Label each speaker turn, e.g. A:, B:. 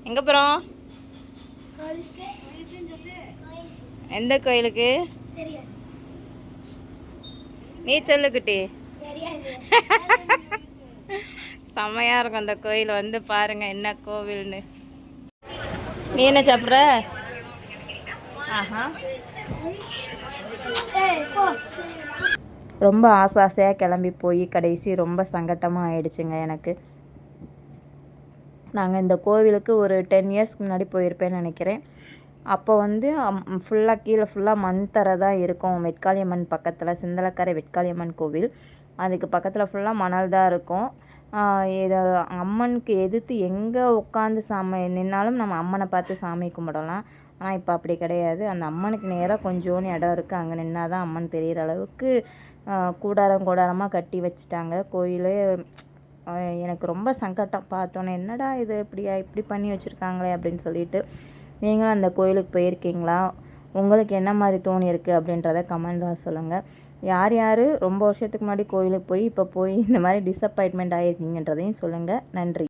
A: எங்கே போகிறோம்? எந்த கோயிலுக்கு? நீ சொல்லு குட்டி. செம்மையாக இருக்கும் அந்த கோயில், வந்து பாருங்கள் என்ன கோவில்னு. நீ என்ன சாப்பிட்ற? ஆஹா, ரொம்ப ஆசையாக கிளம்பி போய் கடைசி ரொம்ப சங்கட்டமாக ஆயிடுச்சுங்க எனக்கு. நாங்கள் இந்த கோவிலுக்கு ஒரு 10 இயர்ஸ்க்கு முன்னாடி போயிருப்பேன்னு நினைக்கிறேன். அப்போ வந்து ஃபுல்லாக கீழே ஃபுல்லாக மண் தரை தான் இருக்கும். வெட்காளியம்மன் பக்கத்தில், சிந்தலக்கரை வெட்காளியம்மன் கோவில், அதுக்கு பக்கத்தில் ஃபுல்லாக மணல் தான் இருக்கும். இதை அம்மனுக்கு எதிர்த்து எங்கே உட்காந்து சாமி நின்னாலும் நம்ம அம்மனை பார்த்து சாமி கும்பிடலாம். ஆனால் இப்போ அப்படி கிடையாது. அந்த அம்மனுக்கு நேராக கொஞ்சோன்னு இடம் இருக்குது, அங்கே நின்னா தான் அம்மன் தெரிகிற அளவுக்கு கூடாரமாக கட்டி வச்சுட்டாங்க கோயில். எனக்கு ரொம்ப சங்கட்டம் பார்த்தோன்னே, என்னடா இது இப்படி பண்ணி வச்சுருக்காங்களே அப்படின்னு சொல்லிட்டு. நீங்களும் அந்த கோயிலுக்கு போயிருக்கீங்களா? உங்களுக்கு என்ன மாதிரி தோணியிருக்கு அப்படின்றத கமெண்ட்ஸாக சொல்லுங்கள். யார் யார் ரொம்ப வருஷத்துக்கு முன்னாடி கோயிலுக்கு போய் இப்போ போய் இந்த மாதிரி டிசப்பாயின்ட்மெண்ட் ஆகிருக்கீங்கன்றதையும் சொல்லுங்கள். நன்றி.